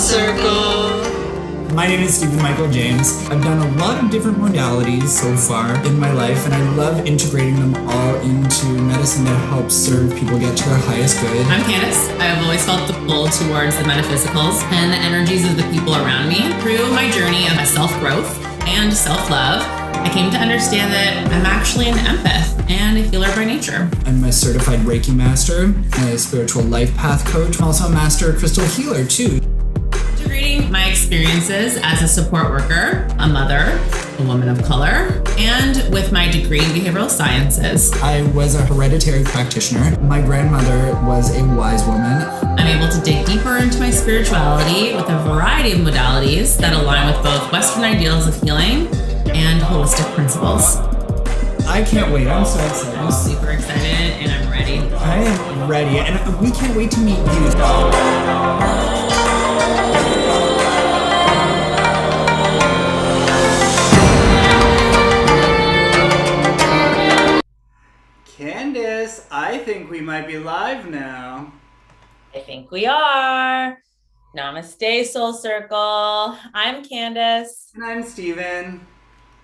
Circle. My name is Stephen Michael James. I've done a lot of different modalities so far in my life, and I love integrating them all into medicine that helps serve people get to their highest good. I'm Candice. I've always felt the pull towards the metaphysicals and the energies of the people around me. Through my journey of self-growth and self-love, I came to understand that I'm actually an empath and a healer by nature. I'm a certified Reiki master, a spiritual Lifepath coach, also a master crystal healer too. Integrating my experiences as a support worker, a mother, a woman of color, and with my degree in behavioral sciences. I was a hereditary practitioner. My grandmother was a wise woman. I'm able to dig deeper into my spirituality with a variety of modalities that align with both Western ideals of healing and holistic principles. I can't wait. I'm so excited. I'm super excited and I'm ready. I am ready, and we can't wait to meet you. Candice, I think we might be live now. I think we are. Namaste, Soul Circle. I'm Candice. And I'm Stephen.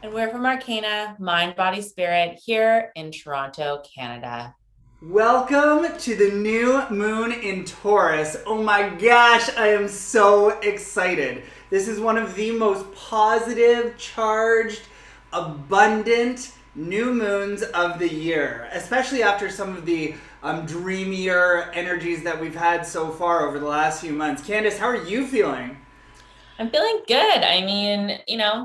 And we're from Arcana, Mind, Body, Spirit, here in Toronto, Canada. Welcome to the new moon in Taurus. Oh my gosh, I am so excited. This is one of the most positive, charged, abundant new moons of the year, especially after some of the dreamier energies that we've had so far over the last few months. Candice, how are you feeling? I'm feeling good. I mean,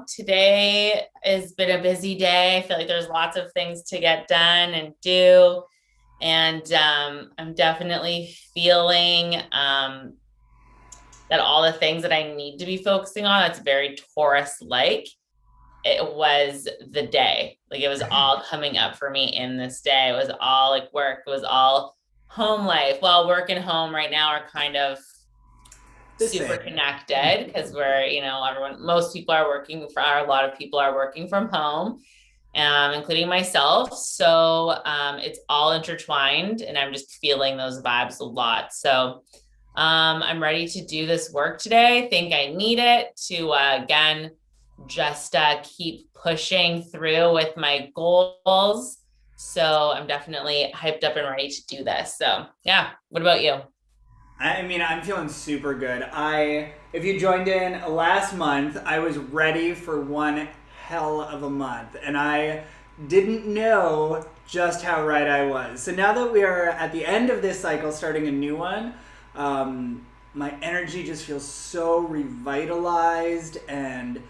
today has been a busy day. I feel like there's lots of things to get done and do. And I'm definitely feeling that all the things that I need to be focusing on, that's very Taurus-like. It was the day. Like it was all coming up for me in this day. It was all like work. It was all home life. Well, work and home right now are kind of super connected because we're, most people are working a lot of people are working from home, including myself. So it's all intertwined and I'm just feeling those vibes a lot. So I'm ready to do this work today. I think I need it to, again, just keep pushing through with my goals. So I'm definitely hyped up and ready to do this. So yeah. What about you? I mean, I'm feeling super good. If you joined in last month, I was ready for one hell of a month, and I didn't know just how right I was. So now that we are at the end of this cycle, starting a new one, my energy just feels so revitalized. And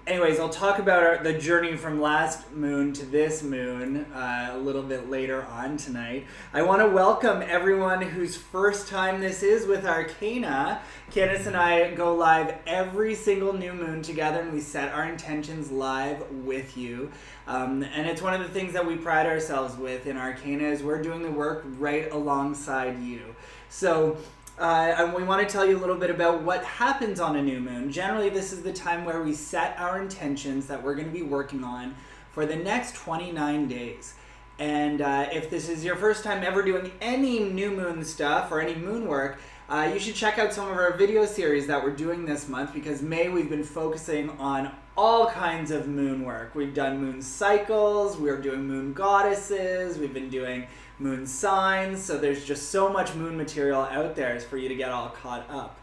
anyways, I'll talk about the journey from last moon to this moon a little bit later on tonight. I want to welcome everyone whose first time this is with Arcana. Candice and I go live every single new moon together, and we set our intentions live with you. And it's one of the things that we pride ourselves with in Arcana is we're doing the work right alongside you. So we want to tell you a little bit about what happens on a new moon. Generally, this is the time where we set our intentions that we're going to be working on for the next 29 days. And if this is your first time ever doing any new moon stuff or any moon work, you should check out some of our video series that we're doing this month, because May we've been focusing on all kinds of moon work. We've done moon cycles, we're doing moon goddesses, we've been doing moon signs, so there's just so much moon material out there for you to get all caught up.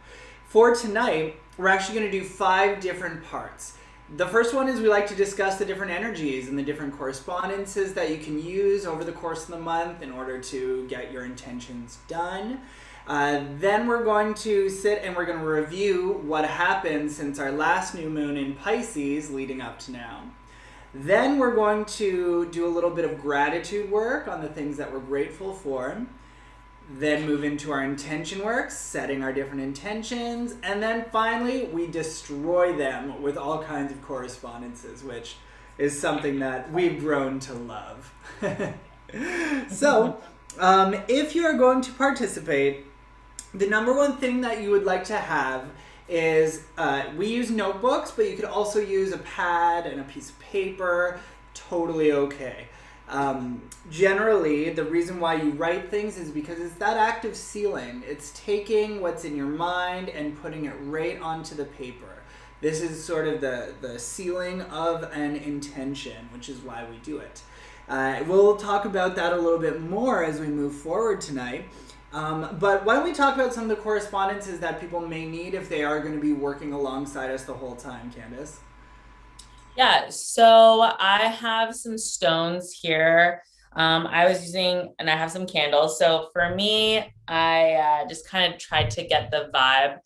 For tonight, we're actually going to do 5 different parts. The first one is we like to discuss the different energies and the different correspondences that you can use over the course of the month in order to get your intentions done. Then we're going to sit and we're going to review what happened since our last new moon in Pisces leading up to now. Then we're going to do a little bit of gratitude work on the things that we're grateful for. Then move into our intention work, setting our different intentions. And then finally, we destroy them with all kinds of correspondences, which is something that we've grown to love. So, if you are going to participate, the number one thing that you would like to have is, we use notebooks, but you could also use a pad and a piece of paper, totally okay. Generally, the reason why you write things is because it's that act of sealing. It's taking what's in your mind and putting it right onto the paper. This is sort of the sealing of an intention, which is why we do it. We'll talk about that a little bit more as we move forward tonight. But why don't we talk about some of the correspondences that people may need if they are going to be working alongside us the whole time, Candice? Yeah, so I have some stones here. I was using, and I have some candles. So for me, I just kind of tried to get the vibe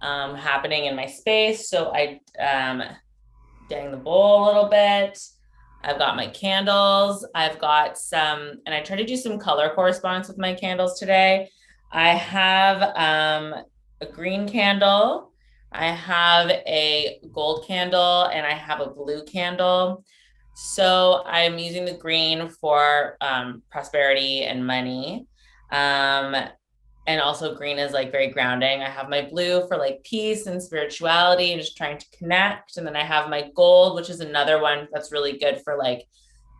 happening in my space. So I getting the bowl a little bit. I've got my candles. I've got some, and I try to do some color correspondence with my candles today. I have a green candle. I have a gold candle and I have a blue candle. So I'm using the green for prosperity and money. Um, and also green is like very grounding. I have my blue for like peace and spirituality and just trying to connect. And then I have my gold, which is another one that's really good for like,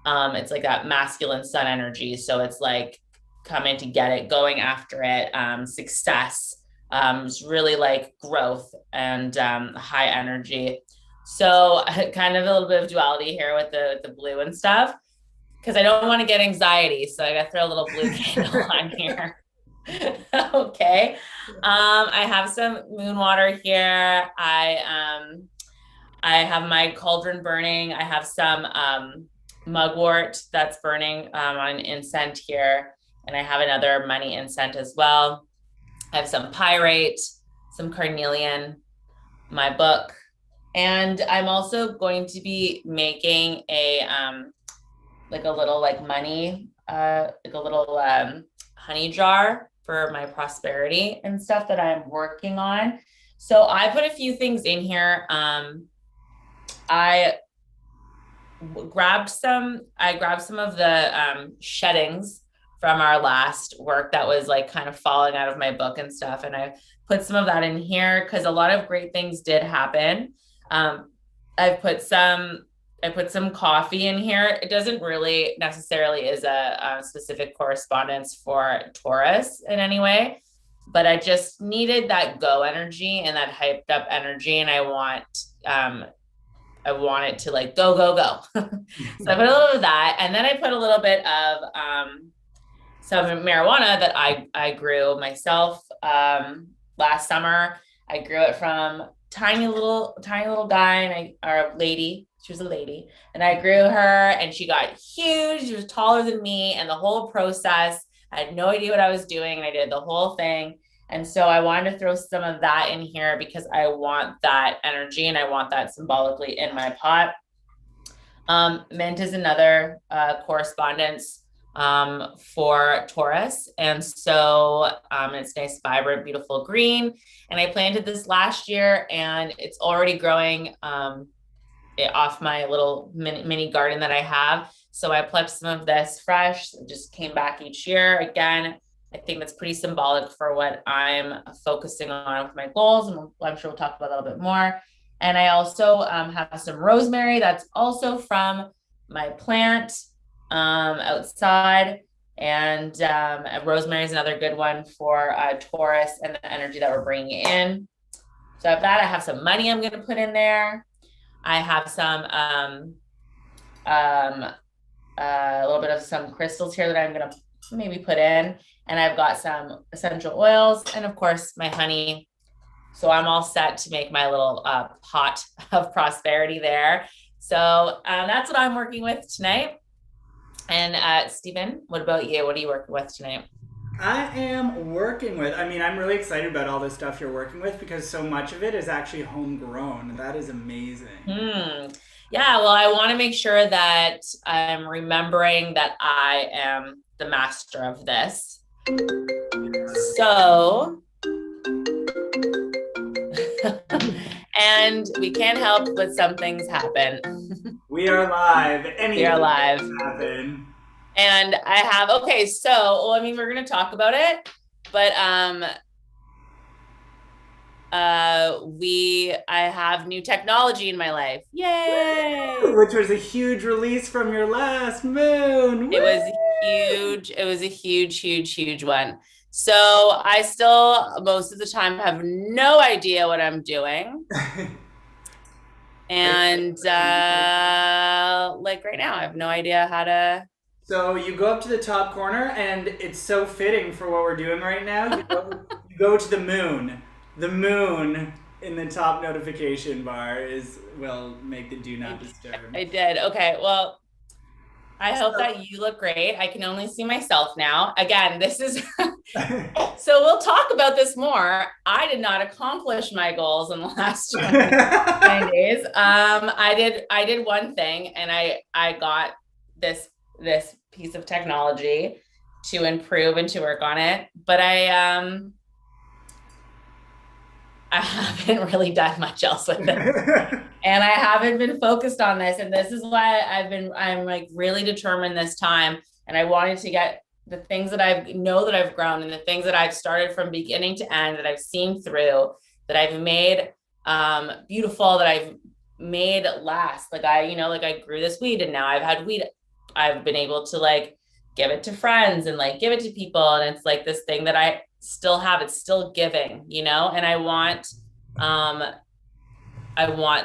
it's like that masculine sun energy. So it's like coming to get it, going after it, success. It's really like growth and high energy. So kind of a little bit of duality here with the blue and stuff because I don't want to get anxiety. So I got to throw a little blue candle on here. Okay. I have some moon water here. I have my cauldron burning. I have some mugwort that's burning on incense here. And I have another money incense as well. I have some pyrite, some carnelian, my book. And I'm also going to be making a like a little like money, like a little honey jar for my prosperity and stuff that I'm working on. So I put a few things in here. I grabbed some of the sheddings from our last work that was like kind of falling out of my book and stuff. And I put some of that in here because a lot of great things did happen. I put some coffee in here. It doesn't really necessarily is a specific correspondence for Taurus in any way, but I just needed that go energy and that hyped up energy. And I want it to like go, go, go. So I put a little of that. And then I put a little bit of some marijuana that I grew myself last summer. I grew it from tiny little guy or lady. She was a lady, and I grew her, and she got huge. She was taller than me, and the whole process, I had no idea what I was doing, and I did the whole thing. And so I wanted to throw some of that in here because I want that energy, and I want that symbolically in my pot. Mint is another correspondence for Taurus. And so it's nice, vibrant, beautiful green. And I planted this last year and it's already growing off my little mini garden that I have. So I plucked some of this fresh, just came back each year. Again, I think that's pretty symbolic for what I'm focusing on with my goals. And I'm sure we'll talk about that a little bit more. And I also have some rosemary that's also from my plant outside. And rosemary is another good one for Taurus and the energy that we're bringing in. So I have that. I have some money I'm going to put in there. I have some a little bit of some crystals here that I'm going to maybe put in. And I've got some essential oils and of course my honey. So I'm all set to make my little pot of prosperity there. So that's what I'm working with tonight. And Stephen, what about you? What are you working with tonight? I am working with, I'm really excited about all this stuff you're working with because so much of it is actually homegrown. That is amazing. Yeah, well, I want to make sure that I'm remembering that I am the master of this. So, and we can't help but some things happen. We are live. We are live. Happen. And I have, okay, so, well, we're going to talk about it, but I have new technology in my life. Yay! Which was a huge release from your last moon. It Woo! was huge. It was a huge, huge, huge one. So I still, most of the time, have no idea what I'm doing. And like right now, I have no idea how to. So you go up to the top corner, and it's so fitting for what we're doing right now. You go to the moon. The moon in the top notification bar will make the do not disturb. I did. Okay. Well, I hope So, that you look great. I can only see myself now. Again, this is so we'll talk about this more. I did not accomplish my goals in the last 9 days. I did one thing, and I got this piece of technology to improve and to work on it. But I haven't really done much else with it. And I haven't been focused on this. And this is why I'm like really determined this time. And I wanted to get the things that I know that I've grown and the things that I've started from beginning to end, that I've seen through, that I've made beautiful, that I've made last. Like I grew this weed, and now I've had weed. I've been able to like give it to friends and like give it to people. And it's like this thing that I still have. It's still giving, and I want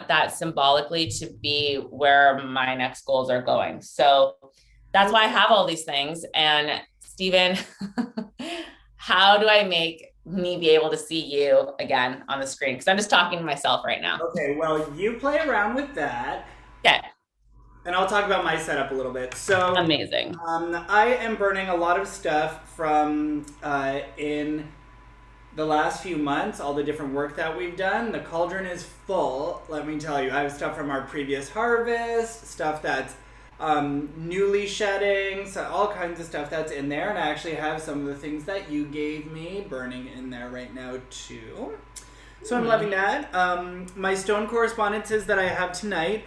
that symbolically to be where my next goals are going. So that's why I have all these things. And Stephen, how do I make me be able to see you again on the screen? Because I'm just talking to myself right now. Okay, well, you play around with that. Okay. And I'll talk about my setup a little bit. So amazing. I am burning a lot of stuff from in the last few months, all the different work that we've done. The cauldron is full, let me tell you. I have stuff from our previous harvest, stuff that's newly shedding, so all kinds of stuff that's in there. And I actually have some of the things that you gave me burning in there right now too. So I'm loving that. My stone correspondences that I have tonight,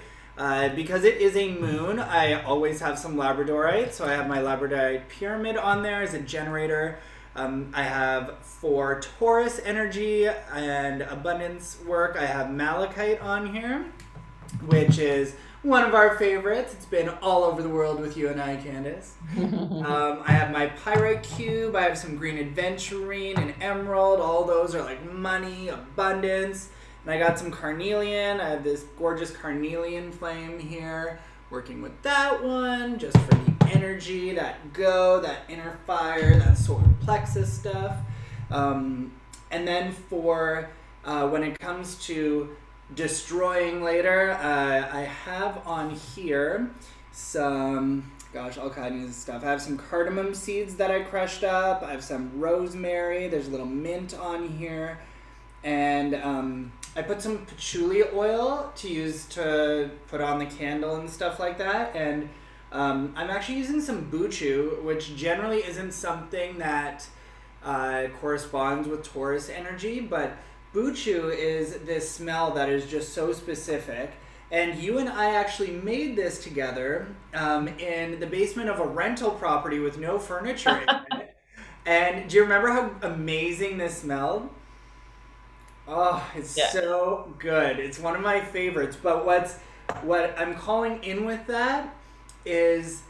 because it is a moon, I always have some labradorite. So I have my labradorite pyramid on there as a generator. I have for Taurus energy and abundance work, I have malachite on here, which is one of our favorites. It's been all over the world with you and I, Candice. I have my pyrite cube. I have some green aventurine and emerald. All those are like money, abundance. And I got some carnelian. I have this gorgeous carnelian flame here. Working with that one, just for the energy, that inner fire, that solar plexus stuff. And then for when it comes to destroying later, I have on here some, all kinds of stuff. I have some cardamom seeds that I crushed up. I have some rosemary. There's a little mint on here. And I put some patchouli oil to use to put on the candle and stuff like that. And I'm actually using some buchu, which generally isn't something that corresponds with Taurus energy, but buchu is this smell that is just so specific. And you and I actually made this together in the basement of a rental property with no furniture in it. And do you remember how amazing this smelled? Oh, it's so good. It's one of my favorites. But what I'm calling in with that is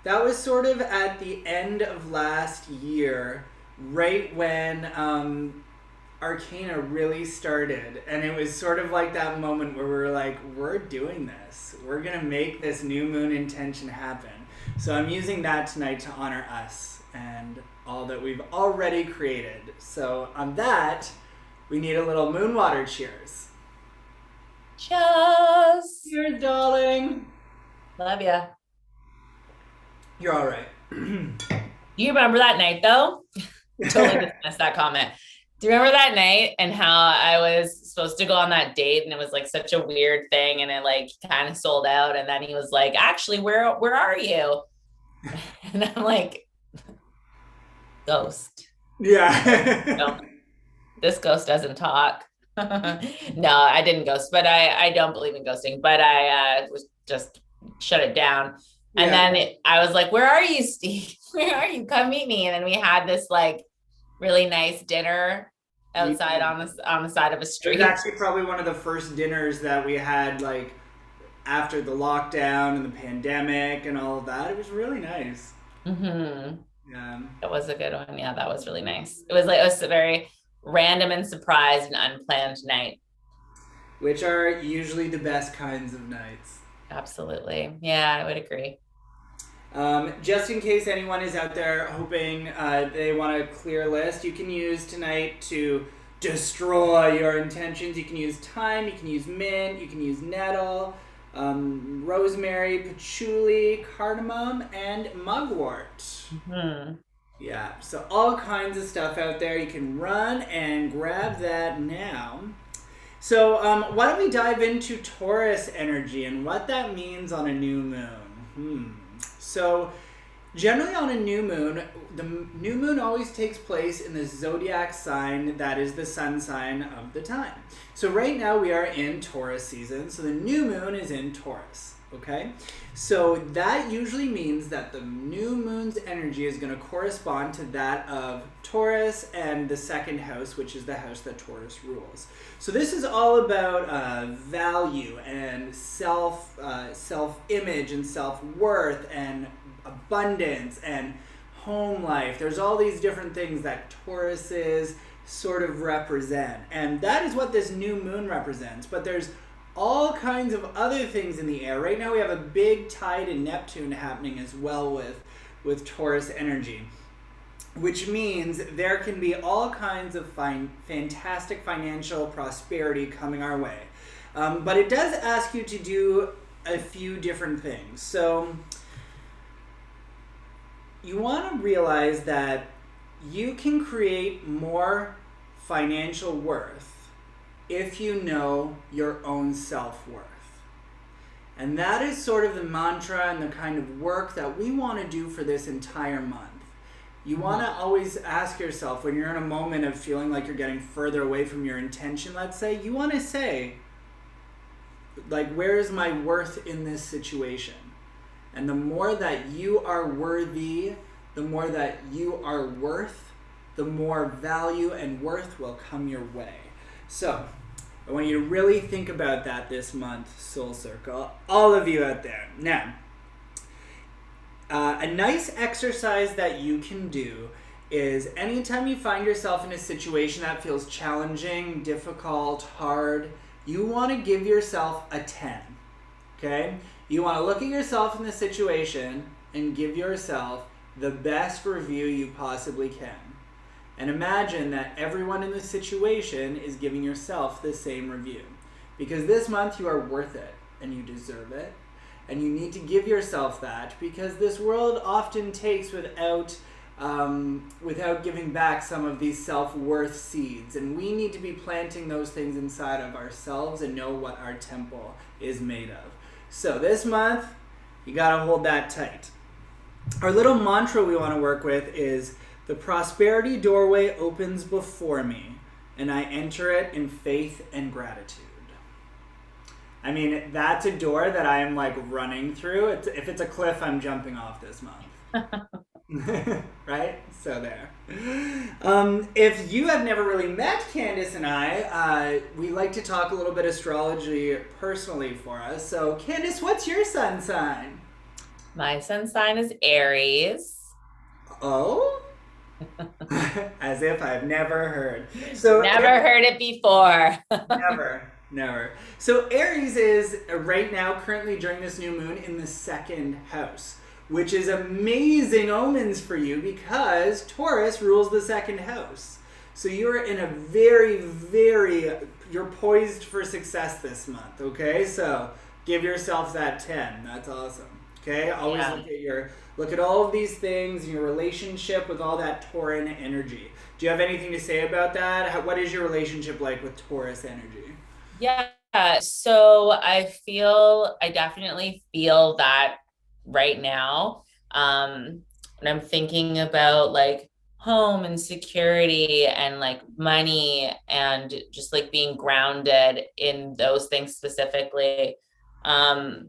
that was sort of at the end of last year, right when Arcana really started. And it was sort of like that moment where we were like, we're doing this. We're going to make this new moon intention happen. So I'm using that tonight to honor us and all that we've already created. So on that, we need a little moon water cheers. Cheers. Cheers, darling. Love ya. You're all right. You remember that night though? Totally dismissed that comment. Do you remember that night and how I was supposed to go on that date and it was like such a weird thing and it like kind of sold out, and then he was like, actually, where are you? And I'm like, ghost. Yeah. No, this ghost doesn't talk. No, I didn't ghost, but I don't believe in ghosting, but I was just shut it down. And then I was like, where are you, Steve? Where are you? Come meet me. And then we had this like really nice dinner outside on the side of a It was street. actually probably one of the first dinners that we had, like, after the lockdown and the pandemic and all of that. It was really nice. Hmm. Yeah. That was a good one. Yeah, that was really nice. It was a very random and surprised and unplanned night. Which are usually the best kinds of nights. Absolutely. Yeah, I would agree. Just in case anyone is out there hoping they want a clear list, you can use tonight to destroy your intentions. You can use thyme, you can use mint, you can use nettle, rosemary, patchouli, cardamom, and mugwort. Hmm. Yeah, so all kinds of stuff out there. You can run and grab that now. So, why don't we dive into Taurus energy and what that means on a new moon? So, generally on a new moon, the new moon always takes place in the zodiac sign that is the sun sign of the time. So, right now we are in Taurus season, so the new moon is in Taurus. Okay, so that usually means that the new moon's energy is going to correspond to that of Taurus and the second house, which is the house that Taurus rules. So this is all about value and self image and self worth and abundance and home life. There's all these different things that Tauruses sort of represent, and that is what this new moon represents. But there's all kinds of other things in the air. Right now we have a big tide in Neptune happening as well with Taurus energy, which means there can be all kinds of fantastic financial prosperity coming our way. But it does ask you to do a few different things. So you want to realize that you can create more financial worth if you know your own self-worth. And that is sort of the mantra and the kind of work that we want to do for this entire month. You want to always ask yourself, when you're in a moment of feeling like you're getting further away from your intention, let's say, you want to say, like, where is my worth in this situation? And the more that you are worthy, the more that you are worth, the more value and worth will come your way. So, I want you to really think about that this month, Soul Circle. All of you out there. Now, a nice exercise that you can do is anytime you find yourself in a situation that feels challenging, difficult, hard, you want to give yourself a 10. Okay? You want to look at yourself in the situation and give yourself the best review you possibly can. And imagine that everyone in the situation is giving yourself the same review. Because this month you are worth it and you deserve it. And you need to give yourself that, because this world often takes without giving back some of these self-worth seeds. And we need to be planting those things inside of ourselves and know what our temple is made of. So this month, you gotta hold that tight. Our little mantra we want to work with is, the prosperity doorway opens before me, and I enter it in faith and gratitude. I mean, that's a door that I am like running through. If it's a cliff, I'm jumping off this month. Right? So there. If you have never really met Candice and I, we like to talk a little bit astrology personally for us. So Candice, what's your sun sign? My sun sign is Aries. Oh? As if I've never heard. So Never heard it before. never. So Aries is right now, currently during this new moon, in the second house, which is amazing omens for you because Taurus rules the second house. So you're in a you're poised for success this month, okay? So give yourself that 10. That's awesome. Okay? Always look at all of these things in your relationship with all that Tauran energy. Do you have anything to say about that? What is your relationship like with Taurus energy? Yeah. So I definitely feel that right now. And I'm thinking about like home and security and like money and just like being grounded in those things specifically. Um,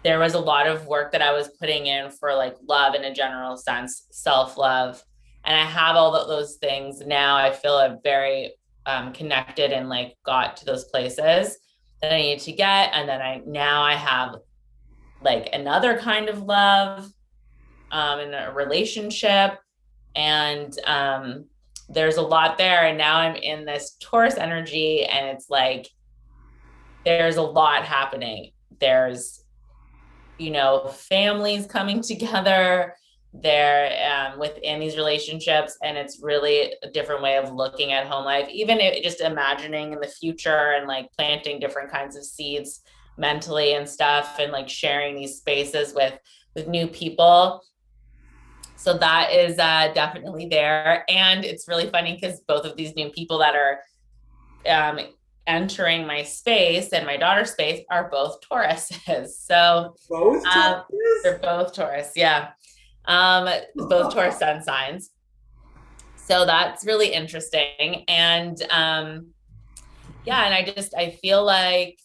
there was a lot of work that I was putting in for like love in a general sense, self-love. and I have all those things now. I feel I'm very connected and like got to those places that I needed to get. And then I have like another kind of love in a relationship. And there's a lot there. And now I'm in this Taurus energy, and it's like there's a lot happening. There's, families coming together there within these relationships, and it's really a different way of looking at home life, even just imagining in the future and like planting different kinds of seeds mentally and stuff, and like sharing these spaces with new people. So that is definitely there. And it's really funny because both of these new people that are um, entering my space and my daughter's space are both Tauruses. So Both they're Tauruses? both Taurus. Yeah. Both Taurus sun signs. So that's really interesting. And yeah, and I feel like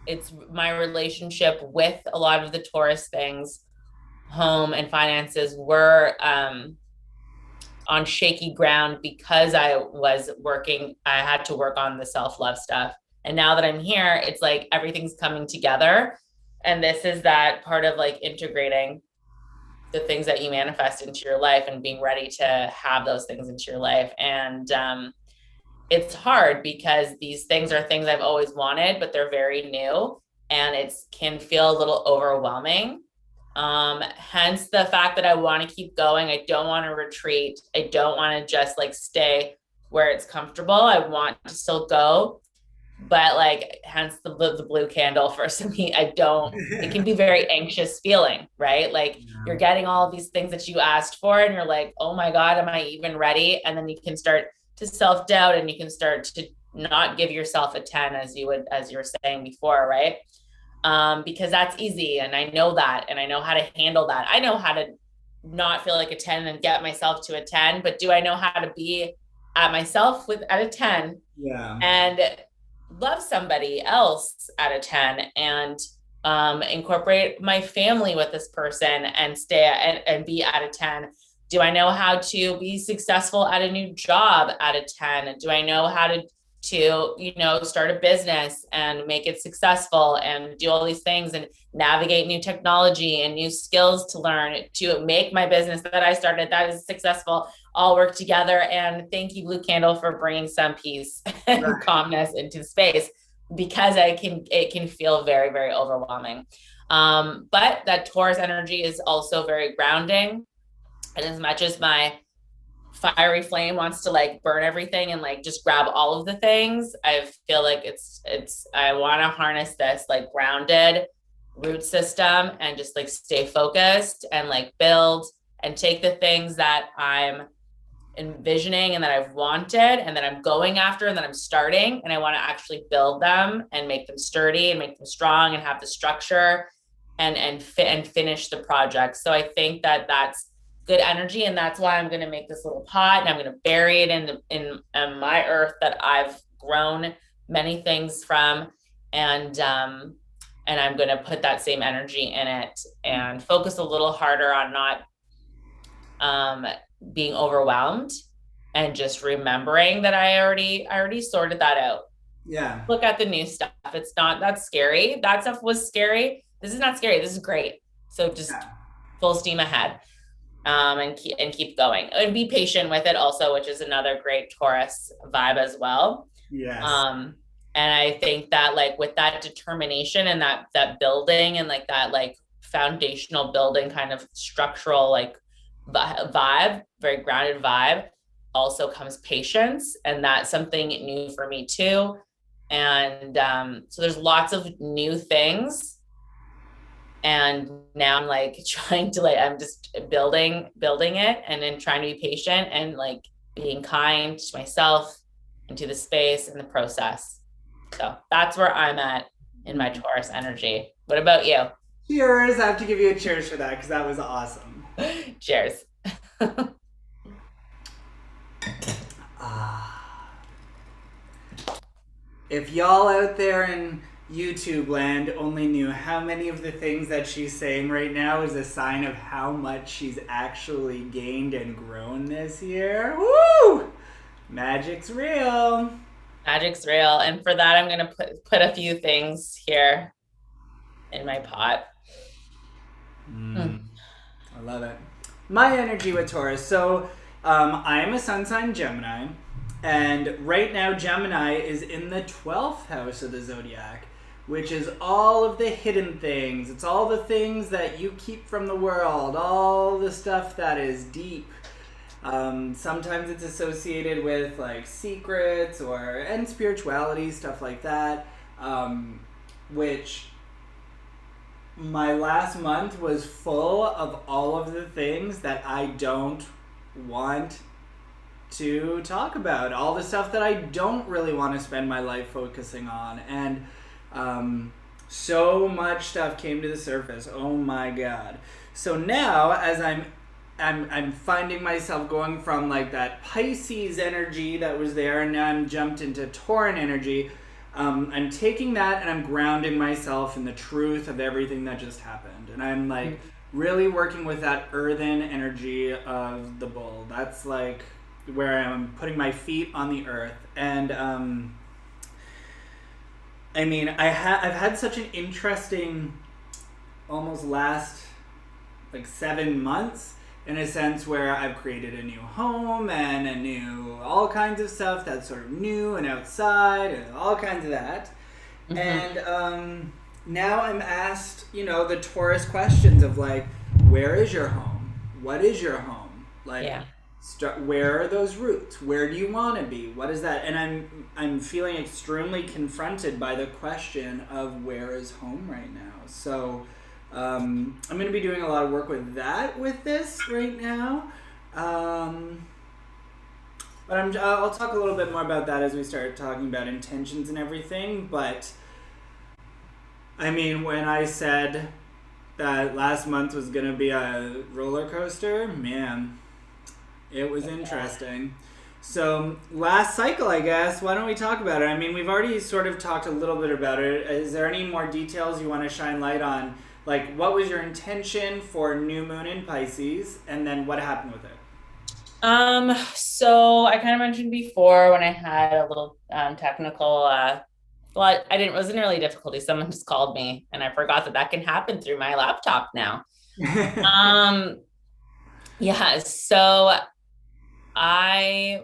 it's my relationship with a lot of the Taurus things, home and finances, were on shaky ground because I had to work on the self-love stuff. And now that I'm here, it's like everything's coming together. And this is that part of like integrating the things that you manifest into your life and being ready to have those things into your life. And it's hard because these things are things I've always wanted, but they're very new, and it can feel a little overwhelming. Hence the fact that I want to keep going. I don't want to retreat. I don't want to just like stay where it's comfortable. I want to still go, but like hence the blue candle for me. It can be very anxious feeling, right? Like you're getting all these things that you asked for, and you're like, oh my God, am I even ready? And then you can start to self-doubt, and you can start to not give yourself a 10 as you were saying before, right? Because that's easy, and I know that, and I know how to handle that. I know how to not feel like a 10 and get myself to a 10, but do I know how to be at myself at a 10 Yeah. and love somebody else at a 10, and incorporate my family with this person and and be at a 10? Do I know how to be successful at a new job at a 10? Do I know how to start a business and make it successful and do all these things and navigate new technology and new skills to learn to make my business that I started that is successful all work together? And thank you, Blue Candle, for bringing some peace and Right. calmness into space, because it can feel very, very overwhelming. But that Taurus energy is also very grounding. And as much as my fiery flame wants to like burn everything and like just grab all of the things, I feel like I want to harness this like grounded root system and just like stay focused and like build and take the things that I'm envisioning and that I've wanted and that I'm going after and that I'm starting, and I want to actually build them and make them sturdy and make them strong and have the structure and finish the project. So I think that that's good energy, and that's why I'm going to make this little pot, and I'm going to bury it in my earth that I've grown many things from, and I'm going to put that same energy in it and focus a little harder on not being overwhelmed, and just remembering that I already sorted that out. Yeah. Look at the new stuff. It's not that scary. That stuff was scary. This is not scary. This is great. So just full steam ahead. And keep going and be patient with it also, which is another great Taurus vibe as well. Yes. And I think that like with that determination and that building and like that like foundational building kind of structural like vibe, very grounded vibe, also comes patience, and that's something new for me too. And so there's lots of new things, and now I'm like trying to I'm just building it, and then trying to be patient and like being kind to myself and to the space and the process. So that's where I'm at in my Taurus energy. What about you? Cheers. I have to give you a cheers for that because that was awesome. Cheers. If y'all out there in YouTube land only knew how many of the things that she's saying right now is a sign of how much she's actually gained and grown this year. Woo! Magic's real. Magic's real. And for that, I'm going to put a few things here in my pot. I love it. My energy with Taurus. So I am a sun sign Gemini. And right now, Gemini is in the 12th house of the zodiac, which is all of the hidden things. It's all the things that you keep from the world, all the stuff that is deep. Sometimes it's associated with like secrets and spirituality, stuff like that. Which my last month was full of all of the things that I don't want to talk about, all the stuff that I don't really want to spend my life focusing on. And so much stuff came to the surface. Oh my god. So now as I'm finding myself going from like that Pisces energy that was there, and now I'm jumped into Tauran energy. I'm taking that and I'm grounding myself in the truth of everything that just happened. And I'm like really working with that earthen energy of the bull. That's like where I'm putting my feet on the earth. And I mean, I've had such an interesting almost last like 7 months, in a sense where I've created a new home and a new all kinds of stuff that's sort of new and outside and all kinds of that. And now I'm asked, the Taurus questions of like, where is your home? What is your home? Like, where are those roots? Where do you want to be? What is that? And I'm feeling extremely confronted by the question of where is home right now. So I'm going to be doing a lot of work with that with this right now. But I'll talk a little bit more about that as we start talking about intentions and everything. But I mean, when I said that last month was going to be a roller coaster, man, it was interesting. So last cycle, I guess, why don't we talk about it? I mean, we've already sort of talked a little bit about it. Is there any more details you want to shine light on? Like, what was your intention for new moon in Pisces, and then what happened with it? So I kind of mentioned before when I had a little technical, well, it wasn't really difficulty. Someone just called me, and I forgot that can happen through my laptop now. Yeah. So I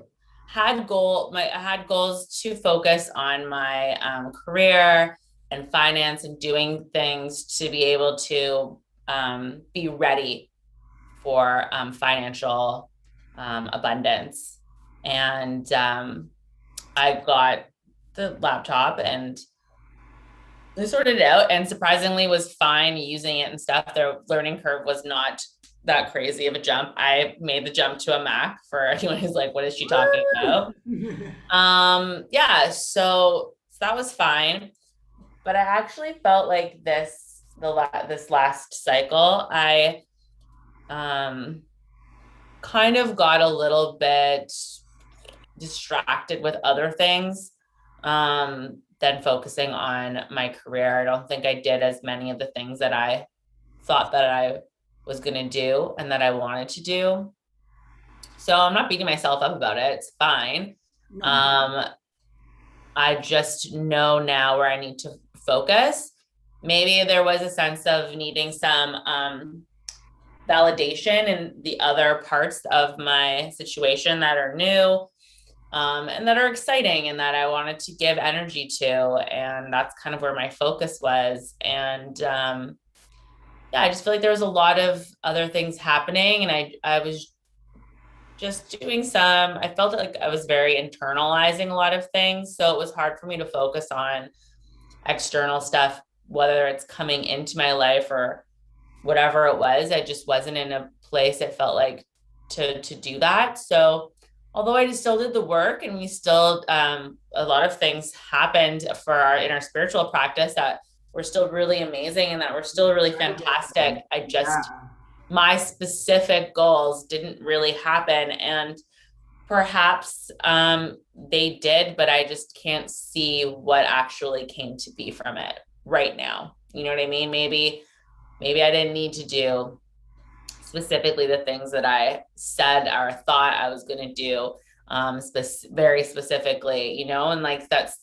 had goals to focus on my career and finance and doing things to be able to be ready for financial abundance. And I got the laptop and I sorted it out, and surprisingly was fine using it and stuff. The learning curve was not that crazy of a jump. I made the jump to a Mac for anyone who's like, what is she talking about? Yeah, so that was fine. But I actually felt like this last cycle, I kind of got a little bit distracted with other things than focusing on my career. I don't think I did as many of the things that I thought that I was going to do and that I wanted to do. So I'm not beating myself up about it. It's fine. I just know now where I need to focus. Maybe there was a sense of needing some validation in the other parts of my situation that are new and that are exciting and that I wanted to give energy to. And that's kind of where my focus was. And yeah, I just feel like there was a lot of other things happening, and I was just doing I felt like I was very internalizing a lot of things. So it was hard for me to focus on external stuff, whether it's coming into my life or whatever it was. I just wasn't in a place it felt like to do that. So although I just still did the work, and we still, a lot of things happened in our spiritual practice that were still really amazing and that were still really fantastic. My specific goals didn't really happen. And Perhaps they did, but I just can't see what actually came to be from it right now. You know what I mean? Maybe I didn't need to do specifically the things that I said or thought I was going to do, very specifically, and like that's,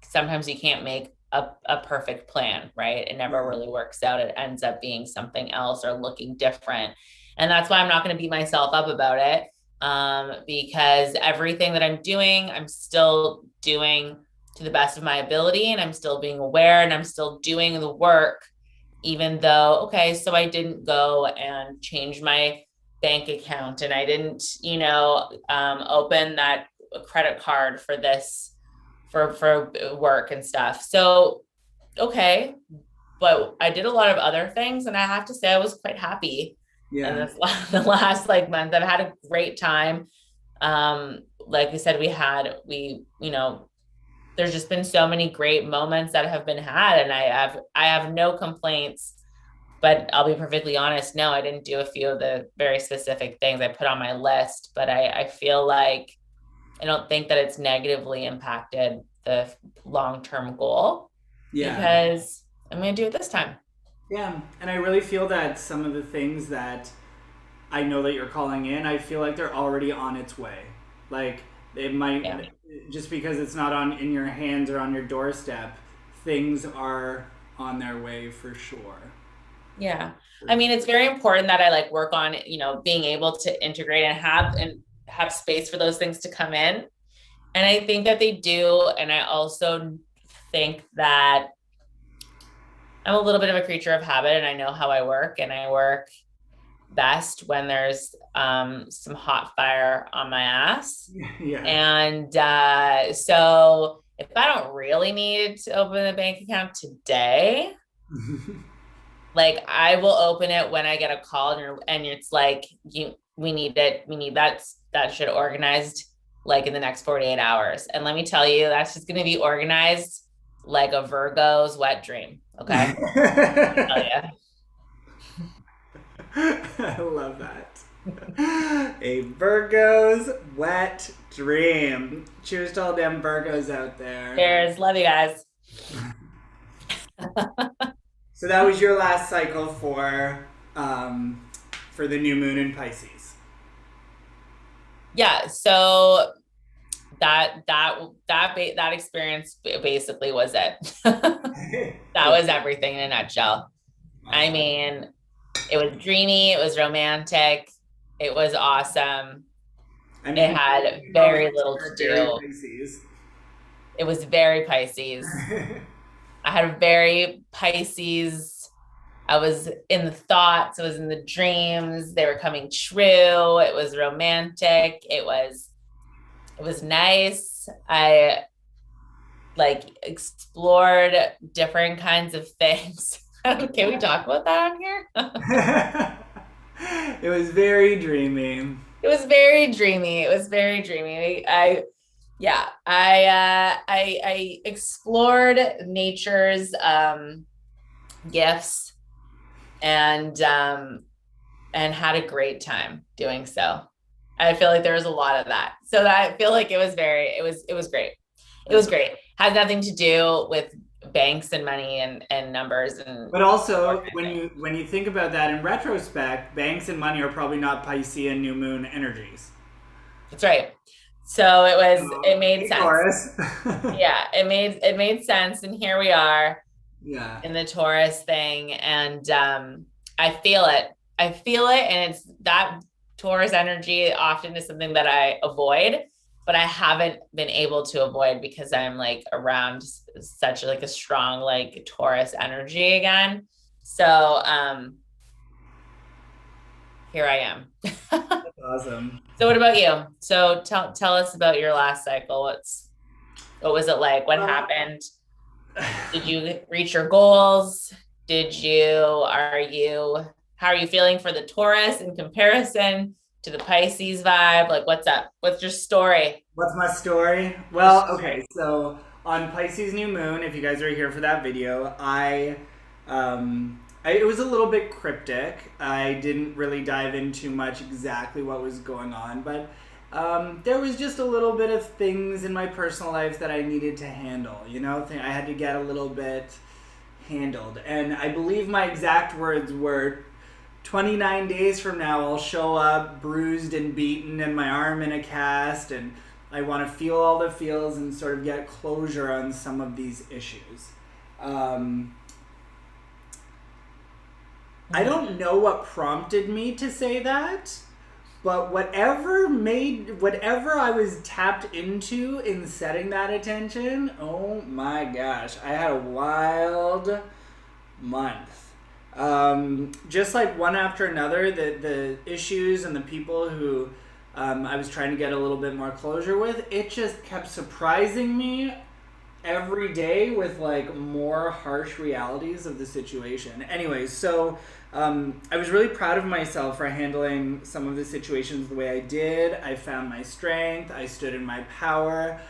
sometimes you can't make a perfect plan, right? It never Yeah. really works out. It ends up being something else or looking different. And that's why I'm not going to beat myself up about it, because everything that I'm doing, I'm still doing to the best of my ability, and I'm still being aware, and I'm still doing the work, even though, okay, so I didn't go and change my bank account, and I didn't, open that credit card for this, for work and stuff. So, okay, but I did a lot of other things, and I have to say I was quite happy. And Yeah. the last like month, I've had a great time. Like I said, there's just been so many great moments that have been had, and I have no complaints. But I'll be perfectly honest, no, I didn't do a few of the very specific things I put on my list, but I feel like I don't think that it's negatively impacted the long-term goal, Yeah. because I'm going to do it this time. Yeah. And I really feel that some of the things that I know that you're calling in, I feel like they're already on its way. Like it might, Yeah. just because it's not on in your hands or on your doorstep, things are on their way for sure. Yeah. For I mean, sure. it's very important that I like work on, being able to integrate and have space for those things to come in. And I think that they do. And I also think that I'm a little bit of a creature of habit, and I know how I work, and I work best when there's some hot fire on my ass. Yeah. And so if I don't really need to open a bank account today, like I will open it when I get a call, and it's like, we need that shit organized like in the next 48 hours. And let me tell you, that's just going to be organized like a Virgo's wet dream. Okay. Oh yeah. I love that. A Virgo's wet dream. Cheers to all them Virgos out there. Cheers. Love you guys. So that was your last cycle for the new moon in Pisces. Yeah. So that experience basically was it. That was everything in a nutshell. I Awesome. mean, it was dreamy, it was romantic, it was awesome. I It mean, had very moments little are to very do. Pisces. It was very Pisces. I had a very Pisces. I was in the thoughts, I was in the dreams, they were coming true. It was romantic. It was nice. I like explored different kinds of things. Can we talk about that on here? It was very dreamy. It was very dreamy. It was very dreamy. Yeah, I explored nature's gifts, and had a great time doing so. I feel like there was a lot of that. So that I feel like it was great. It was That's great. Had nothing to do with banks and money and numbers and But also, organizing. when you think about that in retrospect, banks and money are probably not Piscean new moon energies. That's right. So it made Hey, sense. Taurus. Yeah, it made sense. And here we are Yeah. in the Taurus thing. And I feel it. I feel it. And it's that Taurus energy often is something that I avoid, but I haven't been able to avoid because I'm like around such like a strong like Taurus energy again. So here I am. That's awesome. So what about you? So tell us about your last cycle. What was it like? What Well, happened? Did you reach your goals? Did you, are you, how are you feeling for the Taurus in comparison to the Pisces vibe? Like, what's up? What's your story? what's my story? Well, okay, so on Pisces new moon, if you guys are here for that video, it was a little bit cryptic. I didn't really dive into much exactly what was going on, but there was just a little bit of things in my personal life that I needed to handle. I had to get a little bit handled. And I believe my exact words were, 29 days from now, I'll show up bruised and beaten and my arm in a cast, and I want to feel all the feels and sort of get closure on some of these issues. I don't know what prompted me to say that, but whatever I was tapped into in setting that attention, oh my gosh, I had a wild month. Just like one after another, the issues and the people who I was trying to get a little bit more closure with, it just kept surprising me every day with like more harsh realities of the situation. Anyways, so I was really proud of myself for handling some of the situations the way I did. I found my strength. I stood in my power.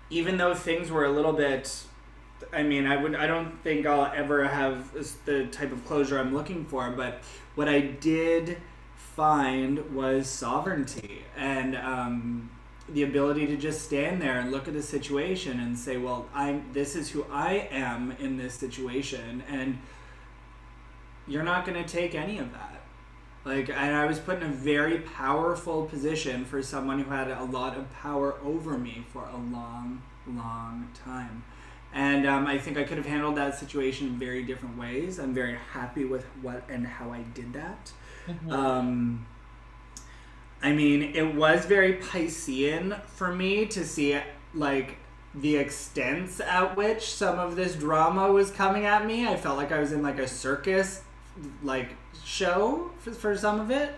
Even though things were a little bit, I don't think I'll ever have the type of closure I'm looking for, but what I did find was sovereignty and the ability to just stand there and look at the situation and say, well, this is who I am in this situation, and you're not going to take any of that. And I was put in a very powerful position for someone who had a lot of power over me for a long, long time. And I think I could have handled that situation in very different ways. I'm very happy with what and how I did that. Mm-hmm. It was very Piscean for me to see the extents at which some of this drama was coming at me. I felt like I was in a circus show for some of it.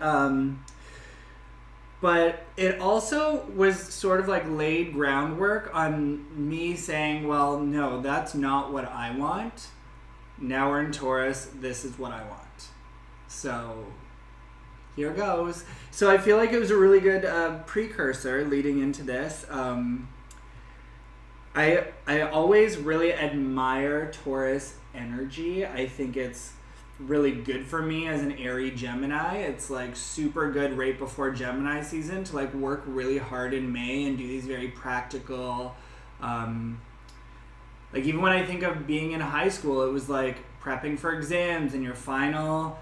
But it also was sort of laid groundwork on me saying, well, no, that's not what I want. Now we're in Taurus. This is what I want. So here goes. So I feel like it was a really good precursor leading into this. I always really admire Taurus energy. I think it's really good for me as an airy Gemini. It's super good right before Gemini season to work really hard in May and do these very practical even when I think of being in high school, it was prepping for exams and your final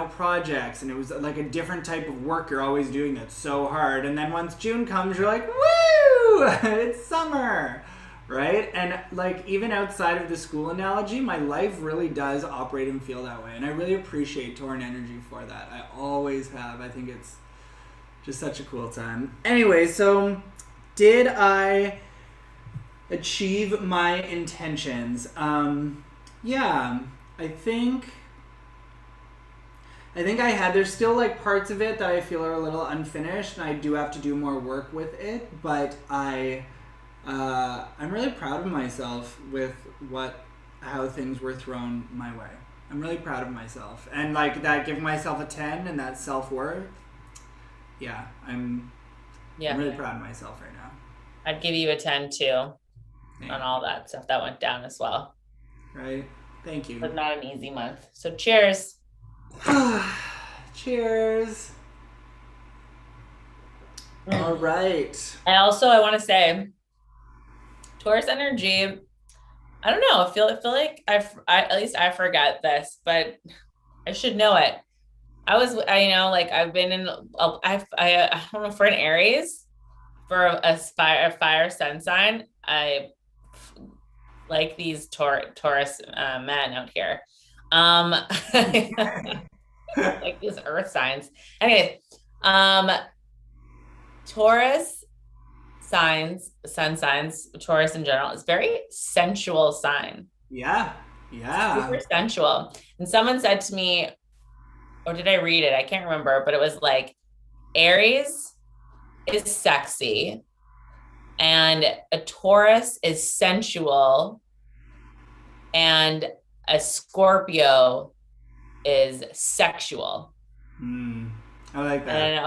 projects, and it was a different type of work you're always doing that's so hard. And then once June comes, you're like, woo, it's summer. Right? And even outside of the school analogy, my life really does operate and feel that way. And I really appreciate Tauran energy for that. I always have. I think it's just such a cool time. Anyway, so did I achieve my intentions? Yeah, I think I had. There's still parts of it that I feel are a little unfinished, and I do have to do more work with it, but I'm really proud of myself with how things were thrown my way. I'm really proud of myself. And that giving myself a 10 and that self-worth, yeah, I'm really proud of myself right now. I'd give you a 10 too on all that stuff that went down as well. Right? Thank you. But not an easy month. So cheers. Cheers. All right. I want to say, Taurus energy, I don't know. I feel like at least I forgot this, but I should know it. I've been in, I don't know, for an Aries, for a fire sun sign, I like these Taurus men out here. Like these earth signs. Anyways, Taurus signs, sun signs, Taurus in general, is very sensual sign. Yeah. Super sensual. And someone said to me, or did I read it? I can't remember, but it was Aries is sexy and a Taurus is sensual and a Scorpio is sexual. I like that. And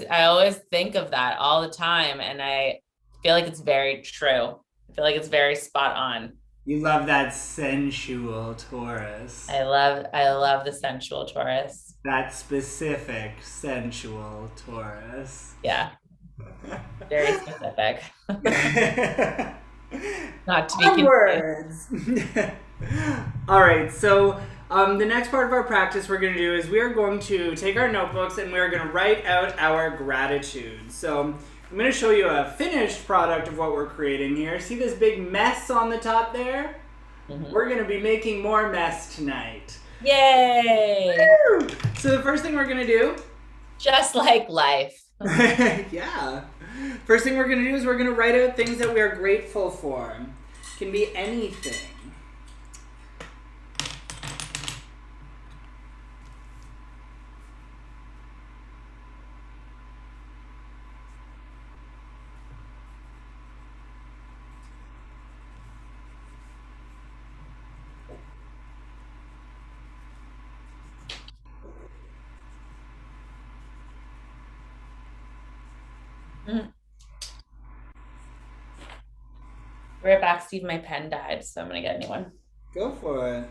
I always think of that all the time, and I feel like it's very true. I feel like it's very spot on. You love that sensual Taurus. I love the sensual Taurus. That specific sensual Taurus. Yeah, very specific. Not to be confused. Onwards! All right, so the next part of our practice we're going to do is we are going to take our notebooks and we are going to write out our gratitude. So I'm going to show you a finished product of what we're creating here. See this big mess on the top there? Mm-hmm. We're going to be making more mess tonight. Yay! Woo! So the first thing we're going to do... Just like life. Yeah. First thing we're going to do is we're going to write out things that we are grateful for. It can be anything. Mm. Right back, Steve, my pen died, so I'm gonna get a new one. Go for it.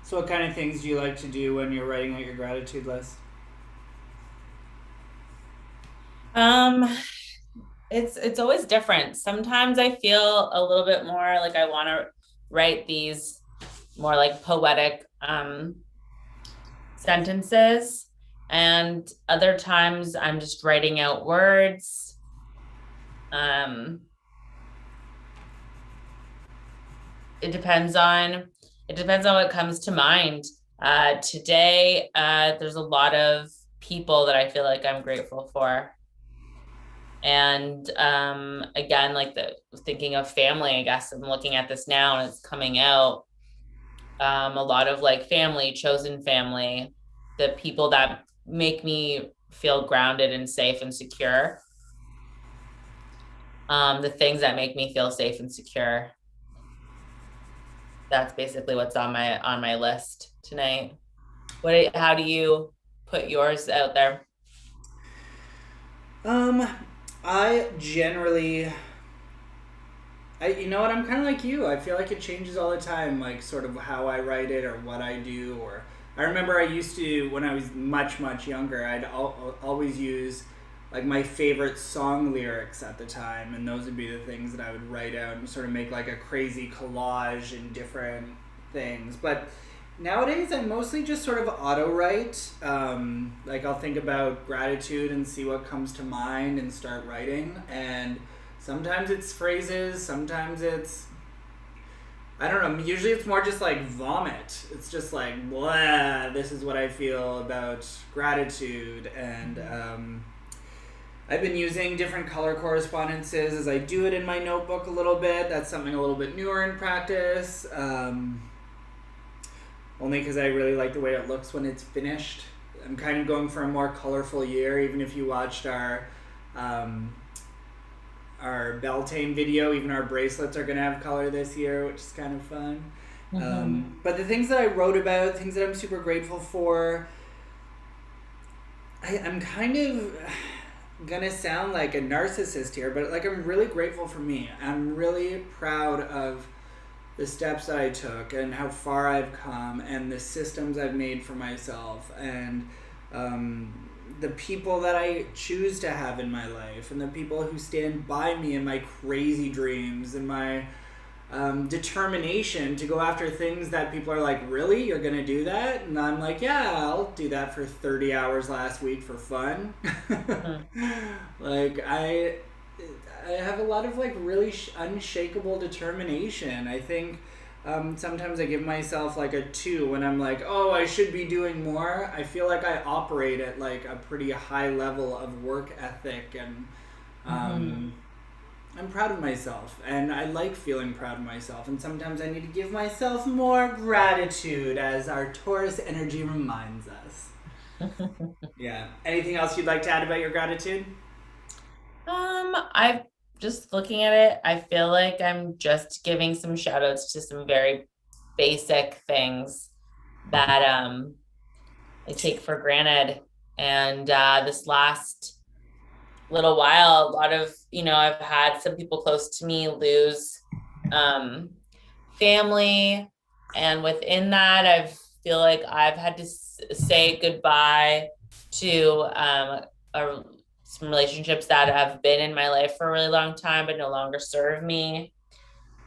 So what kind of things do you like to do when you're writing out your gratitude list? It's always different. Sometimes I feel a little bit more like I want to write these more like poetic sentences, and other times I'm just writing out words. It depends on what comes to mind. Today, there's a lot of people that I feel like I'm grateful for. And again, like thinking of family, I guess I'm looking at this now and it's coming out. A lot of like family, chosen family, the people that make me feel grounded and safe and secure. The things that make me feel safe and secure. That's basically what's on my list tonight. How do you put yours out there? I generally, you know what, I'm kind of like you. I feel like it changes all the time, like sort of how I write it or what I do. Or I remember I used to, when I was much, much younger, I'd always use like my favorite song lyrics at the time, and those would be the things that I would write out and sort of make like a crazy collage in different things. But nowadays, I mostly just sort of auto write. Like I'll think about gratitude and see what comes to mind and start writing. And sometimes it's phrases, sometimes it's, I don't know, usually it's more just like vomit. It's just like, blah, this is what I feel about gratitude. And I've been using different color correspondences as I do it in my notebook a little bit. That's something a little bit newer in practice. Only because I really like the way it looks when it's finished. I'm kind of going for a more colorful year, even if you watched our Beltane video, even our bracelets are going to have color this year, which is kind of fun. But the things that I wrote about, things that I'm super grateful for, I'm kind of gonna sound like a narcissist here, but like I'm really grateful for me. I'm really proud of the steps that I took and how far I've come and the systems I've made for myself and the people that I choose to have in my life and the people who stand by me in my crazy dreams and my determination to go after things that people are like, really? You're going to do that? And I'm like, yeah, I'll do that for 30 hours last week for fun. Like, I have a lot of like really unshakable determination. I think sometimes I give myself like a 2 when I'm like, oh, I should be doing more. I feel like I operate at like a pretty high level of work ethic and I'm proud of myself and I like feeling proud of myself, and sometimes I need to give myself more gratitude, as our Taurus energy reminds us. Yeah. Anything else you'd like to add about your gratitude? I've just looking at it, I feel like I'm just giving some shout outs to some very basic things that I take for granted. And this last little while, a lot of, I've had some people close to me lose family. And within that, I feel like I've had to say goodbye to some relationships that have been in my life for a really long time, but no longer serve me.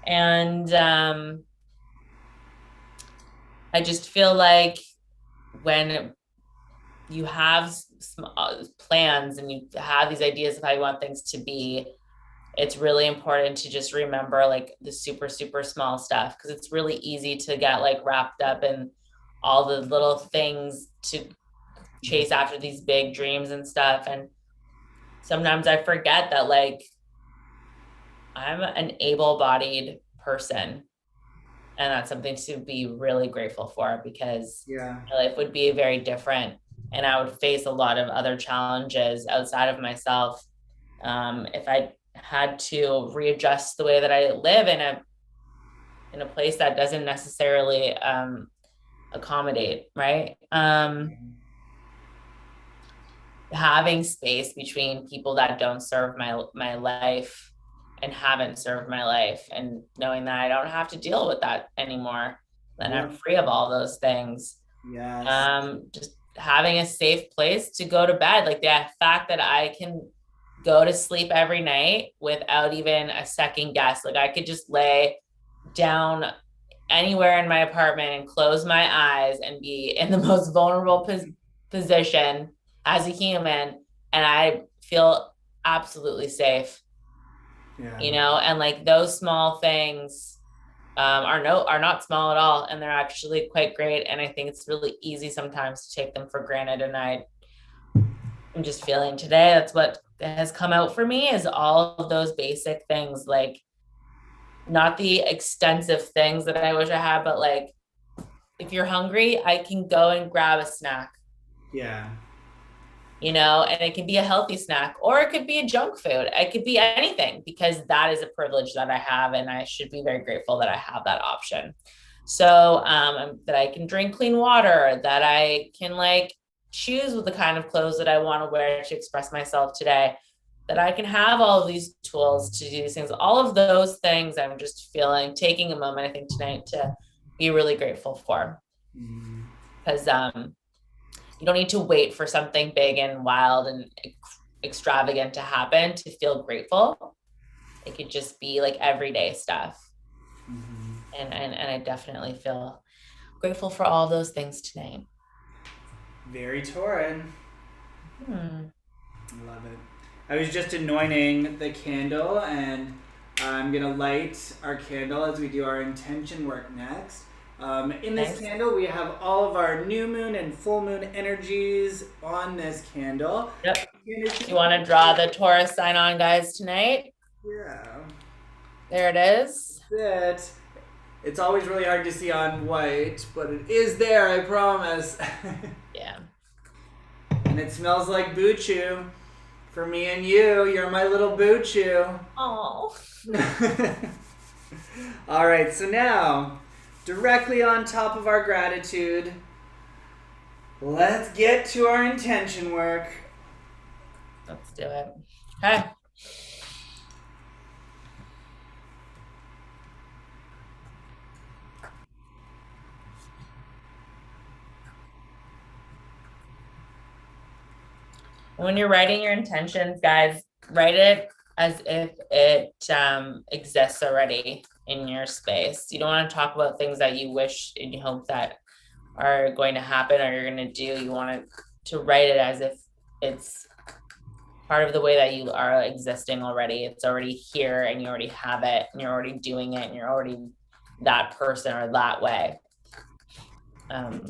And I just feel like when you have plans and you have these ideas of how you want things to be, it's really important to just remember like the super, super small stuff, because it's really easy to get like wrapped up in all the little things to chase after these big dreams and stuff. And sometimes I forget that like I'm an able-bodied person, and that's something to be really grateful for, because Yeah. my life would be very different and I would face a lot of other challenges outside of myself if I had to readjust the way that I live in a place that doesn't necessarily accommodate, right? Having space between people that don't serve my life and haven't served my life, and knowing that I don't have to deal with that anymore, that I'm free of all those things. Yes. Just having a safe place to go to bed, like the fact that I can go to sleep every night without even a second guess. Like I could just lay down anywhere in my apartment and close my eyes and be in the most vulnerable position as a human, and I feel absolutely safe. Yeah. And like those small things are not small at all, and they're actually quite great. And I think it's really easy sometimes to take them for granted. And I'm just feeling today that's what has come out for me, is all of those basic things, like not the extensive things that I wish I had, but like if you're hungry, I can go and grab a snack. Yeah. And it can be a healthy snack, or it could be a junk food. It could be anything, because that is a privilege that I have, and I should be very grateful that I have that option. So that I can drink clean water, that I can like choose with the kind of clothes that I want to wear to express myself today, that I can have all of these tools to do these things. All of those things I'm just taking a moment, I think, tonight to be really grateful for. Because you don't need to wait for something big and wild and extravagant to happen to feel grateful. It could just be like everyday stuff. And I definitely feel grateful for all those things tonight. Very Taurin. Hmm. Love it. I was just anointing the candle, and I'm gonna light our candle as we do our intention work next. In this Nice. candle, we have all of our new moon and full moon energies on this candle. Yep. Do you want to draw the Taurus sign on, guys, tonight? Yeah. There it is. That's it. It's always really hard to see on white, but it is there, I promise. Yeah. And it smells like Buchu. For me and you, you're my little Buchu. Oh. All right, so now, directly on top of our gratitude, let's get to our intention work. Let's do it. Okay. When you're writing your intentions, guys, write it as if it exists already in your space. You don't want to talk about things that you wish and you hope that are going to happen or you're going to do. You want to write it as if it's part of the way that you are existing already. It's already here and you already have it and you're already doing it and you're already that person or that way. Okay.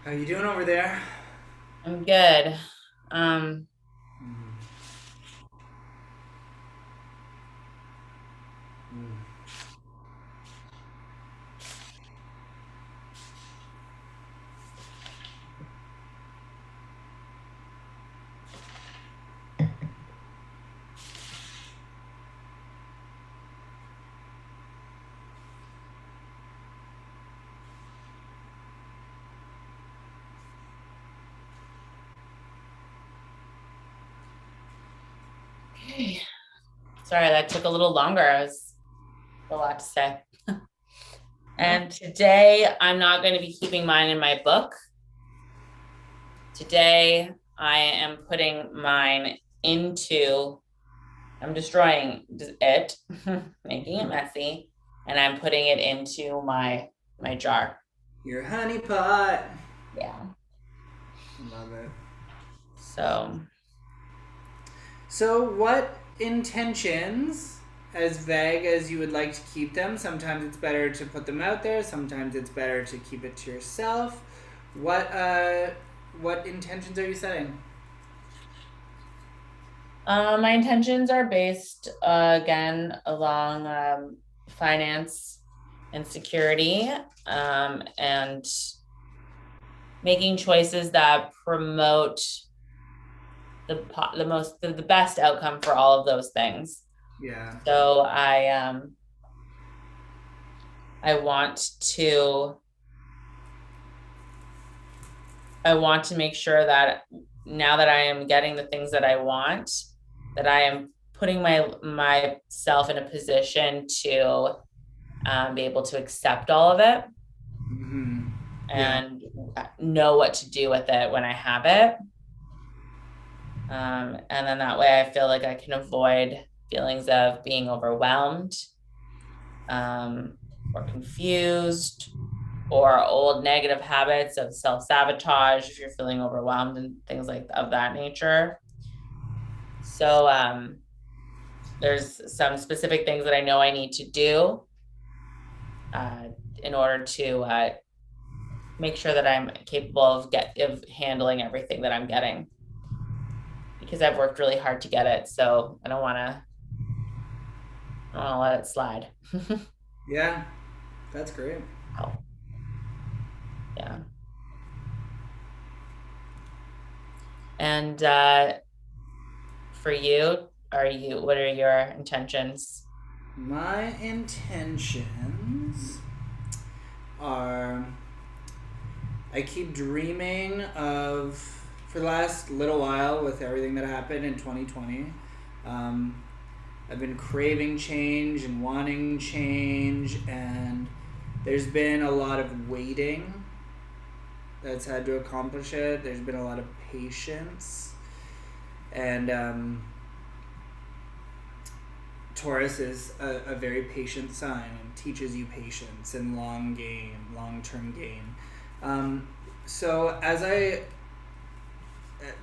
How you doing over there? I'm good. Um, okay. Sorry, that took a little longer. I was a lot to say. No? And today I'm not going to be keeping mine in my book. Today I am putting mine into, I'm destroying it, making it messy, and I'm putting it into my jar. Your honey pot. Yeah. Love it. So So, what intentions, as vague as you would like to keep them, sometimes it's better to put them out there, sometimes it's better to keep it to yourself. What intentions are you setting? my intentions are based again along finance and security, and making choices that promote the best outcome for all of those things. Yeah. So I want to I want to make sure that now that I am getting the things that I want, that I am putting myself in a position to be able to accept all of it Mm-hmm. Yeah. and know what to do with it when I have it. And then that way I feel like I can avoid feelings of being overwhelmed, or confused, or old negative habits of self-sabotage if you're feeling overwhelmed and things like of that nature. So there's some specific things that I know I need to do uh, in order to make sure that I'm capable of handling everything that I'm getting, because I've worked really hard to get it. So I don't want to let it slide. Yeah. That's great. Oh, yeah. And for you, what are your intentions? My intentions are I keep dreaming of, for the last little while with everything that happened in 2020, um, I've been craving change and wanting change, and there's been a lot of waiting that's had to accomplish it. There's been a lot of patience, and Taurus is a very patient sign and teaches you patience and long term gain. So as I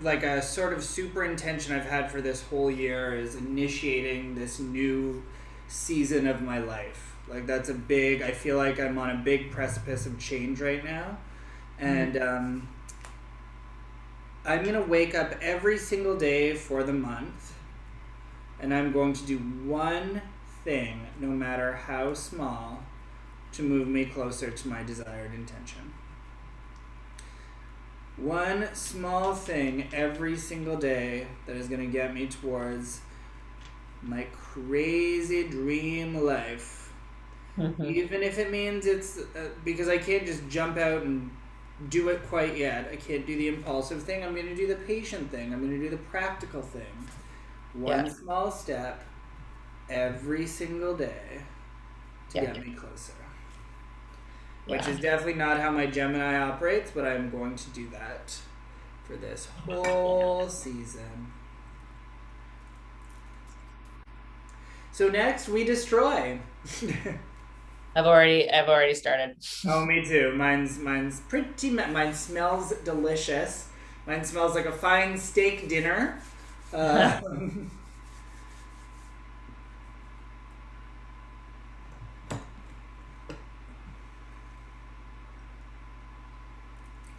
like a sort of super intention I've had for this whole year is initiating this new season of my life. Like that's a big. I feel like I'm on a big precipice of change right now, and I'm gonna wake up every single day for the month, and I'm going to do one thing, no matter how small, to move me closer to my desired intention. One small thing every single day that is going to get me towards my crazy dream life. Even if it means it's because I can't just jump out and do it quite yet. I can't do the impulsive thing. I'm going to do the patient thing. I'm going to do the practical thing. One small step every single day to get me closer. Which is definitely not how my Gemini operates, but I'm going to do that for this whole season. So next we destroy. I've already started. Oh, me too. Mine's mine smells delicious. Mine smells like a fine steak dinner.